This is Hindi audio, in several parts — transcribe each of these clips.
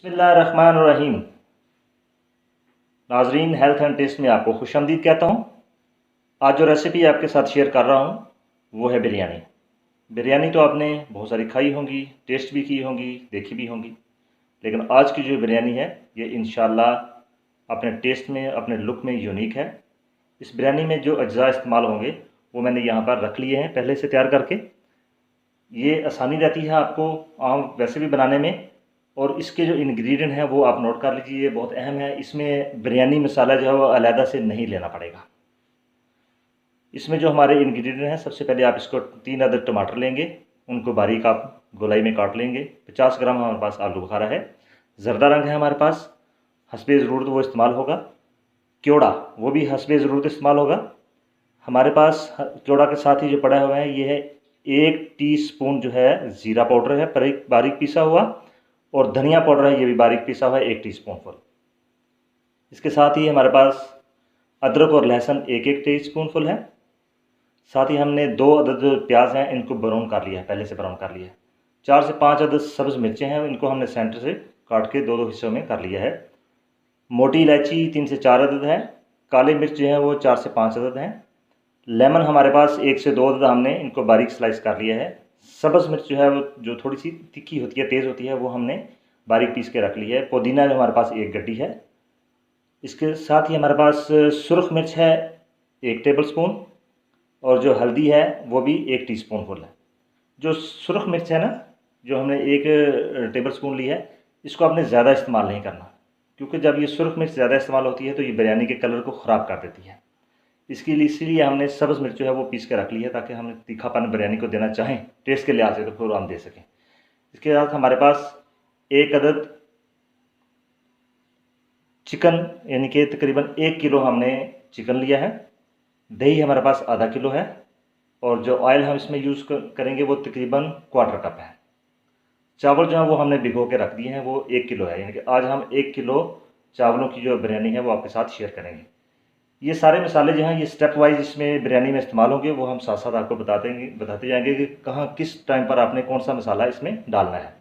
बिस्मिल्लाहिर्रहमानिर्रहीम। नाजरीन, हेल्थ एंड टेस्ट में आपको खुशामदीद कहता हूँ। आज जो रेसिपी आपके साथ शेयर कर रहा हूँ वो है बिरयानी। बिरयानी तो आपने बहुत सारी खाई होंगी, टेस्ट भी की होंगी, देखी भी होंगी, लेकिन आज की जो बिरयानी है ये इंशाल्लाह अपने टेस्ट में, अपने लुक में यूनिक है। इस बिरयानी में जो अज्जा इस्तेमाल होंगे वो मैंने यहाँ पर रख लिए हैं पहले से तैयार करके। ये आसानी रहती है आपको आम वैसे भी बनाने में। और इसके जो इंग्रेडिएंट हैं वो आप नोट कर लीजिए, ये बहुत अहम है। इसमें बिरयानी मसाला जो है वो अलहदा से नहीं लेना पड़ेगा। इसमें जो हमारे इंग्रेडिएंट हैं, सबसे पहले आप इसको 3 अदद टमाटर लेंगे, उनको बारीक आप गोलाई में काट लेंगे। 50 ग्राम हमारे पास आलू बुखारा है। ज़रदा रंग है हमारे पास, हस्बे ज़रूरत वो इस्तेमाल होगा। क्योड़ा वो भी हस्बे ज़रूरत इस्तेमाल होगा। हमारे पास क्योड़ा के साथ ही जो पड़ा हुआ है ये है 1 टीस्पून जो है ज़ीरा पाउडर है, बारीक पीसा हुआ। और धनिया पाउडर है, ये भी बारीक पिसा हुआ है, 1 टीस्पून फुल। इसके साथ ही हमारे पास अदरक और लहसुन 1-1 टीस्पून फुल है। साथ ही हमने 2 अदद प्याज हैं, इनको ब्राउन कर लिया है, पहले से ब्राउन कर लिया है। 4 से 5 अदद सब्ज़ मिर्चें हैं, इनको हमने सेंटर से काट के 2-2 हिस्सों में कर लिया है। मोटी इलायची 3 से 4 अदद है। काले मिर्च जो है वो 4 से 5 अदद हैं। लेमन हमारे पास 1 से 2 अदद, हमने इनको बारीक स्लाइस कर लिया है। सब्ज़ मिर्च जो है वो जो थोड़ी सी तीखी होती है, तेज़ होती है, वो हमने बारीक पीस के रख ली है। पुदीना जो हमारे पास 1 गड्डी है। इसके साथ ही हमारे पास सुरख मिर्च है 1 टेबल स्पून। और जो हल्दी है वो भी 1 टीस्पून फुल है। जो सुरख मिर्च है ना, जो हमने 1 टेबल स्पून ली है, इसको आपने ज़्यादा इस्तेमाल नहीं करना, क्योंकि जब ये सुरख मिर्च ज़्यादा इस्तेमाल होती है तो ये बिरयानी के कलर को ख़राब कर देती है। इसके लिए इसीलिए हमने सब्ज़ मिर्च जो है वो पीस के रख ली है, ताकि हम तीखापन बिरयानी को देना चाहें टेस्ट के लिहाज से तो फिर हम दे सकें। इसके साथ हमारे पास 1 अदद चिकन, यानी कि तकरीबन 1 किलो हमने चिकन लिया है। दही हमारे पास आधा किलो है। और जो ऑयल हम इसमें यूज़ करेंगे वो तकरीबन 1/4 कप है। चावल जो है वो हमने भिगो के रख दिए हैं, वो 1 किलो है, यानी कि आज हम 1 किलो चावलों की जो बिरयानी है वो आपके साथ शेयर करेंगे। ये सारे मसाले जो हैं ये स्टेप वाइज इसमें बिरयानी में इस्तेमाल होंगे, वो हम साथ साथ आपको बताते जाएंगे कि कहाँ किस टाइम पर आपने कौन सा मसाला इसमें डालना है।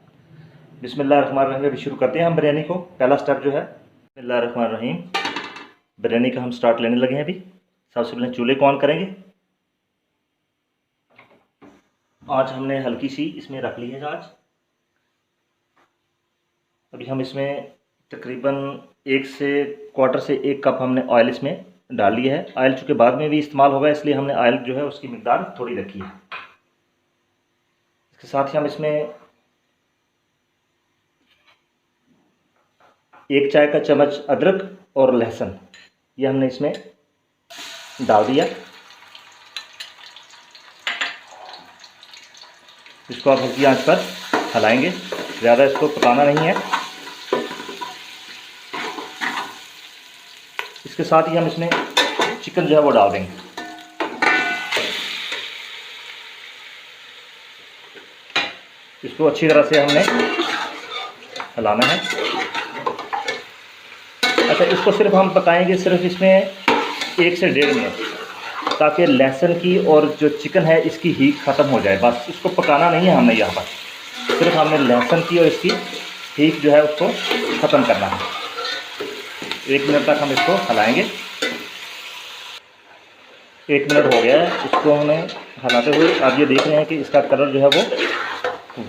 बिस्मिल्लाहिर्रहमानिर्रहीम। अभी शुरू करते हैं हम बिरयानी को। पहला स्टेप जो है, बिस्मिल्लाहिर्रहमानिर्रहीम, बिरयानी का हम स्टार्ट लेने लगे हैं अभी। सबसे पहले चूल्हे को ऑन करेंगे। आँच हमने हल्की सी इसमें रख ली है आँच। अभी हम इसमें तकरीबन 1 से 1/4 से 1 कप हमने ऑयल इसमें डाल लिया है। ऑयल चूँकि बाद में भी इस्तेमाल होगा, इसलिए हमने ऑयल जो है उसकी मिकदार थोड़ी रखी है। इसके साथ ही हम इसमें 1 चाय का चम्मच अदरक और लहसुन ये हमने इसमें डाल दिया। इसको आप हल्की आंच पर हिलाएंगे, ज़्यादा इसको पकाना नहीं है। इसके साथ ही हम इसमें चिकन जो है वो डाल देंगे। इसको अच्छी तरह से हमने हिलाना है। अच्छा, इसको सिर्फ हम पकाएंगे सिर्फ इसमें 1 से 1.5 मिनट, ताकि लहसुन की और जो चिकन है इसकी हीट ख़त्म हो जाए। बस इसको पकाना नहीं है हमने, यहाँ पर सिर्फ हमने लहसुन की और इसकी हीट जो है उसको ख़त्म करना है। 1 मिनट तक हम इसको हिलाएंगे। 1 मिनट हो गया है इसको हमें हिलाते हुए। आप ये देख रहे हैं कि इसका कलर जो है वो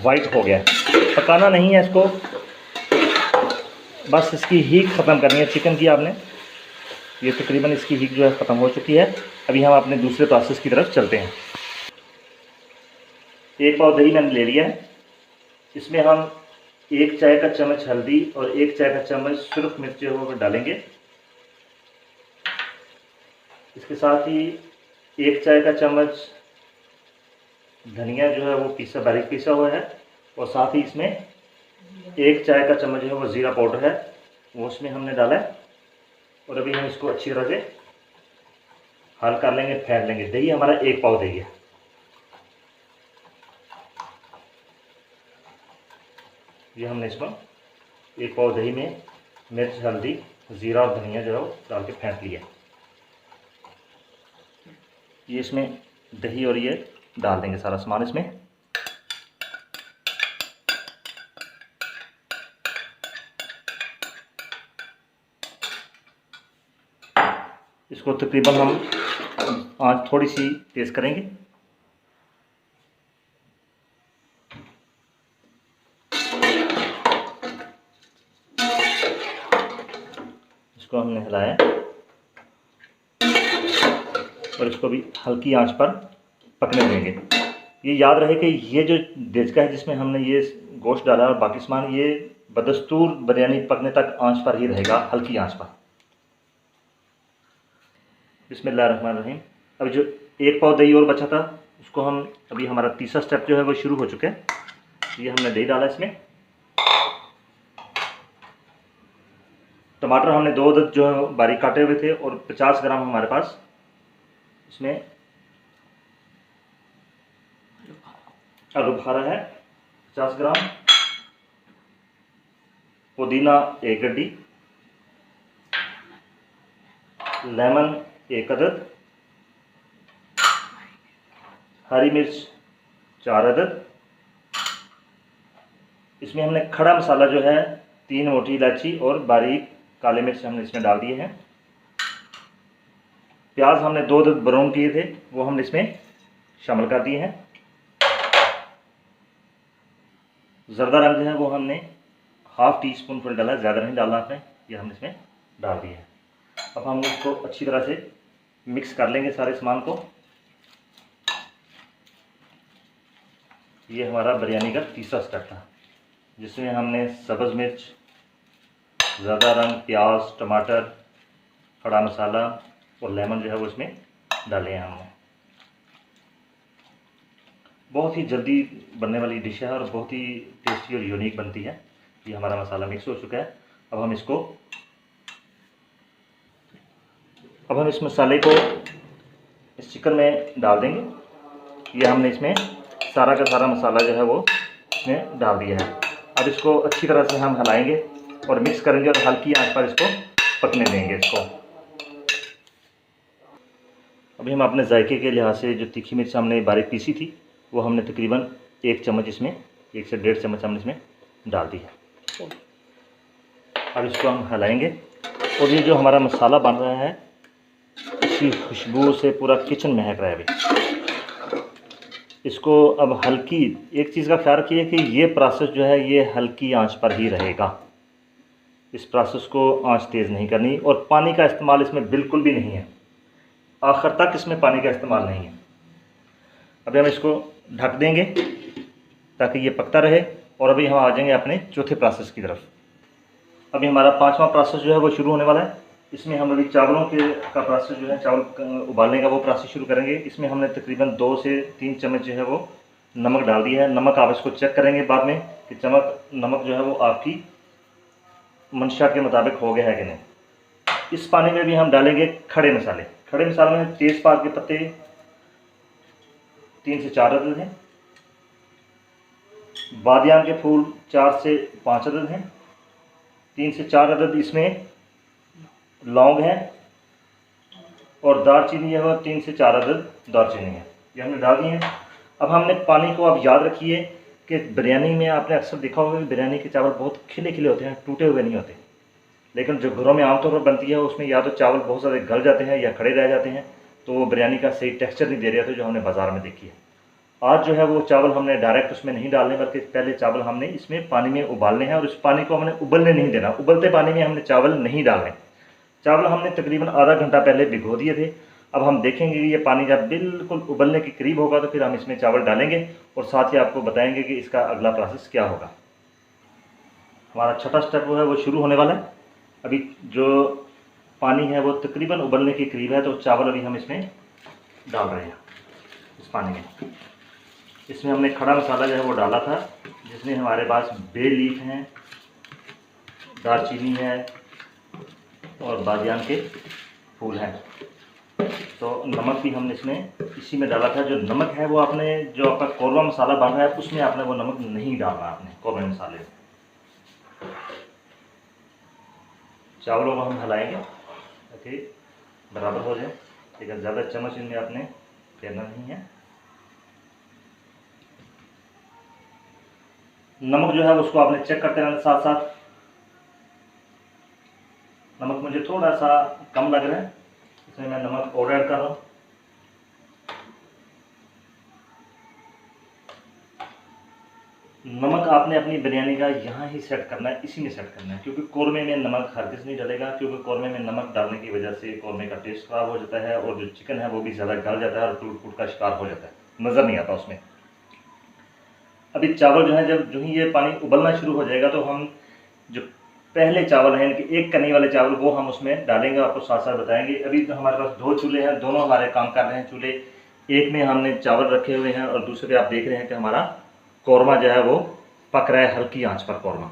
वाइट हो गया है। पकाना नहीं है इसको, बस इसकी हीट ख़त्म करनी है चिकन की आपने। ये तकरीबन इसकी हीट जो है ख़त्म हो चुकी है। अभी हम अपने दूसरे प्रोसेस की तरफ चलते हैं। 1 पाव दही मैंने ले लिया है। इसमें हम 1 चाय का चम्मच हल्दी और 1 चाय का चम्मच सुरख मिर्च जो है वो डालेंगे। इसके साथ ही 1 चाय का चम्मच धनिया जो है वो बारीक पीसा हुआ है। और साथ ही इसमें 1 चाय का चम्मच जो है वो ज़ीरा पाउडर है, वो उसमें हमने डाला है। और अभी हम इसको अच्छी तरह से हल कर लेंगे, फेंट लेंगे। दही हमारा 1 पाव दही है। ये हमने इसमें 1 पाव दही में मिर्च, हल्दी, ज़ीरा और धनिया जो है वो डाल के फेंट लिया। ये इसमें दही और ये डाल देंगे सारा सामान इसमें। इसको तकरीबन हम आँच थोड़ी सी तेज़ करेंगे। इसको हमने हिलाया और इसको भी हल्की आंच पर पकने देंगे। ये याद रहे कि ये जो देचका है जिसमें हमने ये गोश्त डाला और बाकी सामान, ये बदस्तूर बिरयानी पकने तक आंच पर ही रहेगा, हल्की आंच पर। बिस्मिल्लाहिर्रहमानिर्रहीम। अब जो एक पाव दही और बचा था उसको हम, अभी हमारा तीसरा स्टेप जो है वो शुरू हो चुका है। ये हमने दही डाला इसमें। टमाटर हमने 2 अदद जो है बारीक काटे हुए थे और 50 ग्राम हमारे पास इसमें आलू बुखारा है, 50 ग्राम। पुदीना 1 गड्डी, लेमन 1 अदद, हरी मिर्च 4 अदद। इसमें हमने खड़ा मसाला जो है 3 मोटी इलायची और बारीक काले मिर्च हमने इसमें डाल दिए हैं। प्याज हमने 2 अदद ब्राउन किए थे, वो हमने इसमें शामिल कर दिए हैं। ज़र्दा रंग जो है वो हमने हाफ टी स्पून फुल डाला, ज़्यादा नहीं डालना आपने, ये हमने इसमें डाल दिया है। अब हम इसको अच्छी तरह से मिक्स कर लेंगे सारे सामान को। ये हमारा बिरयानी का तीसरा स्टेप था जिसमें हमने सब्ज़ मिर्च, ज़्यादा रंग, प्याज, टमाटर, खड़ा मसाला और लेमन जो है वो इसमें डाले हैं हमने। बहुत ही जल्दी बनने वाली डिश है और बहुत ही टेस्टी और यूनिक बनती है। ये हमारा मसाला मिक्स हो चुका है। अब हम इस मसाले को इस चिकन में डाल देंगे। ये हमने इसमें सारा का सारा मसाला जो है वो इसमें डाल दिया है। अब इसको अच्छी तरह से हम हिलाएंगे और मिक्स करेंगे और हल्की आंच पर इसको पकने देंगे इसको। अभी हम अपने जायके के लिहाज से जो तीखी मिर्च हमने बारीक पीसी थी वो हमने तकरीबन 1 चम्मच इसमें, 1 से 1.5 चम्मच हमने इसमें डाल दी है। अब इसको हम हिलाएंगे और ये जो हमारा मसाला बन रहा है इसकी खुशबू से पूरा किचन महक रहा है। अभी इसको अब हल्की, एक चीज़ का ख्याल रखिए कि ये प्रोसेस जो है ये हल्की आंच पर ही रहेगा। इस प्रोसेस को आंच तेज़ नहीं करनी और पानी का इस्तेमाल इसमें बिल्कुल भी नहीं है, आखिर तक इसमें पानी का इस्तेमाल नहीं है। अभी हम इसको ढक देंगे ताकि ये पकता रहे और अभी हम आ जाएंगे अपने चौथे प्रोसेस की तरफ। अभी हमारा 5वां प्रोसेस जो है वो शुरू होने वाला है। इसमें हम अभी चावलों का प्रोसेस जो है, चावल उबालने का वो प्रोसेस शुरू करेंगे। इसमें हमने तकरीबन 2 से 3 चम्मच जो है वो नमक डाल दिया है। नमक आप इसको चेक करेंगे बाद में कि नमक जो है वो आपकी मंशा के मुताबिक हो गया है कि नहीं। इस पानी में भी हम डालेंगे खड़े मसाले। खड़े मसाले में तेज़पात के पत्ते 3 से 4 अदद हैं, बादियान के फूल 4 से 5 अदद हैं, 3 से 4 अदद इसमें लौंग है और दालचीनी है वो 3 से 4 अदद दालचीनी है, ये हमने डाल दी है। अब हमने पानी को, अब याद रखिए कि बिरयानी में आपने अक्सर देखा होगा कि बिरयानी के चावल बहुत खिले खिले होते हैं, टूटे हुए नहीं होते। लेकिन जो घरों में आमतौर पर बनती है उसमें या तो चावल बहुत ज़्यादा गल जाते हैं या खड़े रह जाते हैं, तो वो बिरयानी का सही टेक्सचर नहीं दे रहे थे जो हमने बाज़ार में देखी है। आज जो है वो चावल हमने डायरेक्ट उसमें नहीं डालने, बल्कि पहले चावल हमने इसमें पानी में उबालने हैं और उस पानी को हमने उबलने नहीं देना। उबलते पानी में हमने चावल नहीं डालने। चावल हमने तकरीबन आधा घंटा पहले भिगो दिए थे। अब हम देखेंगे कि ये पानी जब बिल्कुल उबलने के करीब होगा तो फिर हम इसमें चावल डालेंगे और साथ ही आपको बताएंगे कि इसका अगला प्रोसेस क्या होगा। हमारा छठा स्टेप वो है वो शुरू होने वाला है। अभी जो पानी है वो तकरीबन उबलने के करीब है, तो चावल अभी हम इसमें डाल रहे हैं इस पानी में। इसमें हमने खड़ा मसाला जो है वो डाला था, जिसमें हमारे पास बे लीफ हैं, दालचीनी है और बादियान के फूल हैं। तो नमक भी हमने इसमें इसी में डाला था। जो नमक है वो आपने, जो आपका कौरमा मसाला बन रहा है उसमें आपने वो नमक नहीं डालना। आपने कौरमे मसाले चावलों को हम हिलाएंगे ताकि बराबर हो जाए, लेकिन ज़्यादा चम्मच इनमें आपने फेरना नहीं है। नमक जो है उसको आपने चेक करते रहना साथ साथ। नमक मुझे थोड़ा सा कम लग रहा है, इसमें मैं नमक और ऐड कर रहा हूँ। नमक आपने अपनी बिरयानी का यहाँ ही सेट करना है, इसी में सेट करना है, क्योंकि कौरमे में नमक हर किस नहीं डलेगा, क्योंकि कौरमे में नमक डालने की वजह से कौरमे का टेस्ट ख़राब हो जाता है और जो चिकन है वो भी ज़्यादा गल जाता है और टूट फूट का शिकार हो जाता है, नज़र नहीं आता उसमें। अभी चावल जो है जब जो ही ये पानी उबलना शुरू हो जाएगा तो हम जो पहले चावल हैं इनके एक कनी वाले चावल वो हम उसमें डालेंगे, आपको साथ साथ बताएंगे। अभी तो हमारे पास 2 चूल्हे हैं, दोनों हमारे काम कर रहे हैं चूल्हे। एक में हमने चावल रखे हुए हैं और दूसरे आप देख रहे हैं कि हमारा कौरमा जो है वो पक रहा है हल्की आंच पर कौरमा।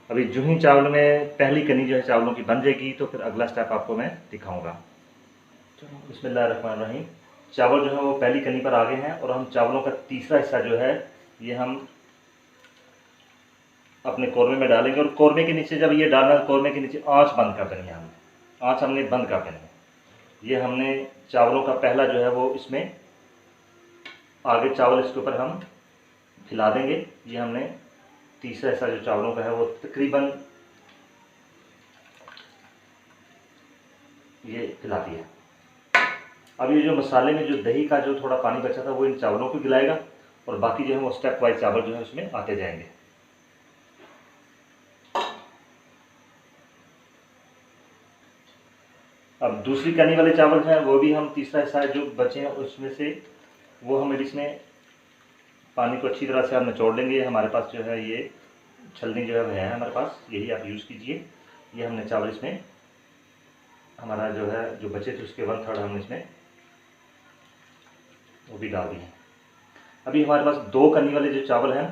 अभी जो ही चावल में पहली कनी जो है चावलों की बन जाएगी तो फिर अगला स्टेप आपको मैं दिखाऊंगा। बिस्मिल्लाहिर्रहमानिर्रहीम। चावल जो है वो पहली कनी पर आ गए हैं और हम चावलों का तीसरा हिस्सा जो है ये हम अपने कौरमे में डालेंगे और कौरमे के नीचे जब ये डालना है कौरमे के नीचे आंच बंद कर देनी है, हमने आंच हमने बंद कर देनी है। ये हमने चावलों का पहला जो है वो इसमें आगे चावल इसके ऊपर हम फैला देंगे। ये हमने तीसरा हिस्सा जो चावलों का है वो तकरीबन ये फैला दिया। अब ये जो मसाले में जो दही का जो थोड़ा पानी बचा था वो इन चावलों को गिलाएगा और बाकी जो है वो स्टेप वाइज चावल जो है उसमें आते जाएंगे। अब दूसरी कनी वाले चावल हैं वो भी हम तीसरा हिस्सा जो बचे हैं उसमें से वो हम इसमें पानी को अच्छी तरह से हम निचोड़ लेंगे। हमारे पास जो है ये छलनी जो है हमारे पास, यही आप यूज़ कीजिए। ये हमने चावल इसमें हमारा जो है जो बचे थे उसके 1/3 हमने इसमें वो भी डाल दिए। अभी हमारे पास 2 कनी वाले जो चावल हैं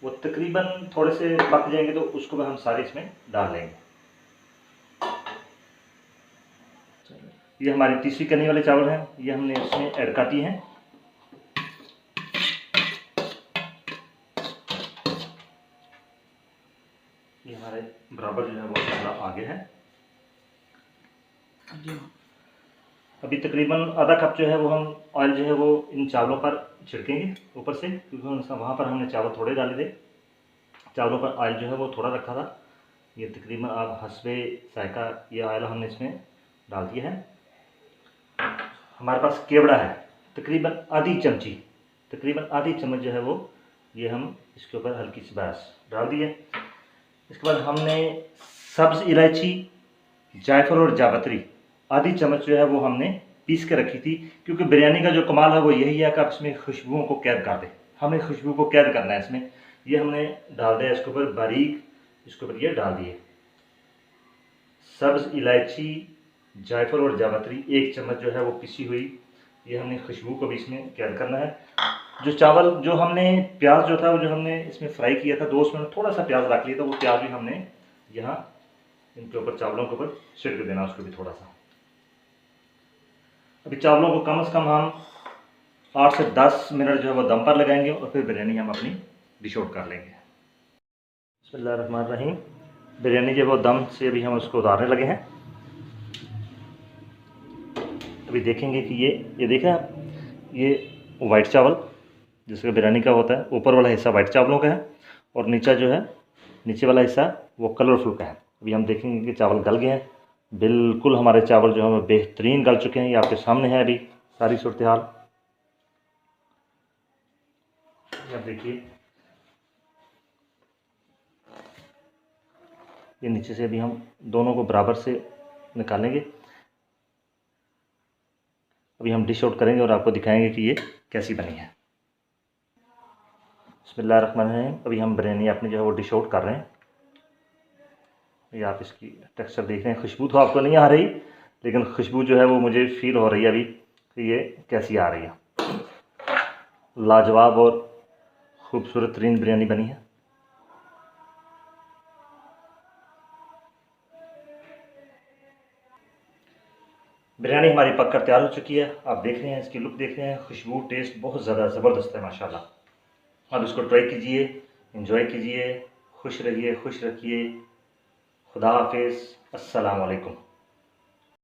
वो तकरीबन थोड़े से पक जाएंगे तो उसको भी हम सारे इसमें डाल लेंगे। ये हमारी तीसरी कनी वाले चावल हैं, ये हमने इसमें ऐड कर दिए हैं। ये हमारे बराबर जो है वो थोड़ा आगे है। अभी तकरीबन आधा कप जो है वो हम ऑयल जो है वो इन चावलों पर छिड़केंगे ऊपर से, क्योंकि वहाँ पर हमने चावल थोड़े डाले थे। चावलों पर ऑयल जो है वो थोड़ा रखा था। ये तकरीबन आप हस्बे जायका ये ऑयल हमने इसमें डाल दिया है। हमारे पास केवड़ा है तकरीबन आधी चम्मच जो है वो ये हम इसके ऊपर हल्की सी बस डाल दी है। इसके बाद हमने सब्ज़ इलायची, जायफल और जावित्री आधी चम्मच जो है वो हमने पीस के रखी थी, क्योंकि बिरयानी का जो कमाल है वो यही है कि आप इसमें खुशबुओं को कैद कर दें। हमें खुशबू को कैद करना है इसमें। ये हमने डाल दिया इसके ऊपर बारीक, इसके ऊपर ये डाल दिए सब्ज़ इलायची, जायफल और जावित्री 1 चम्मच जो है वो पिसी हुई। ये हमने खुशबू को भी इसमें कैद करना है। जो चावल जो हमने प्याज जो था वो जो हमने इसमें फ्राई किया था 2 मिनट थोड़ा सा प्याज रख लिया था, वो प्याज भी हमने यहाँ इनके ऊपर चावलों के ऊपर छिड़क देना उसको भी थोड़ा सा। अभी चावलों को कम से कम हम 8 से 10 मिनट जो है वो दम पर लगाएंगे और फिर बिरयानी हम अपनी डिश आउट कर लेंगे। बिस्मिल्लाहिर्रहमानिर्रहीम। बिरयानी जो वो दम से अभी हम उसको उतारने लगे हैं। अभी देखेंगे कि ये देखें आप, ये वाइट चावल जिसका बिरयानी का होता है, ऊपर वाला हिस्सा वाइट चावलों का है और नीचे जो है नीचे वाला हिस्सा वो कलरफुल का है। अभी हम देखेंगे कि चावल गल गए हैं, बिल्कुल हमारे चावल जो है बेहतरीन गल चुके हैं। ये आपके सामने है अभी सारी सूरत हाल। अब देखिए ये नीचे से अभी हम दोनों को बराबर से निकालेंगे। अभी हम डिश आउट करेंगे और आपको दिखाएंगे कि ये कैसी बनी है। बिस्मिल्लाहिर्रहमानिर्रहीम। अभी हम बिरयानी अपनी जो है वो डिश आउट कर रहे हैं। ये आप इसकी टेक्सचर देख रहे हैं, खुशबू तो आपको नहीं आ रही लेकिन खुशबू जो है वो मुझे फील हो रही है अभी कि ये कैसी आ रही है। लाजवाब और खूबसूरत तरीन बिरयानी बनी है। बिरयानी हमारी पककर तैयार हो चुकी है। आप देख रहे हैं, इसकी लुक देख रहे हैं, खुशबू टेस्ट बहुत ज़्यादा ज़बरदस्त है माशाल्लाह। अब इसको ट्राई कीजिए, एंजॉय कीजिए, खुश रहिए, खुश रखिए। खुदा हाफिज़। अस्सलाम वालेकुम।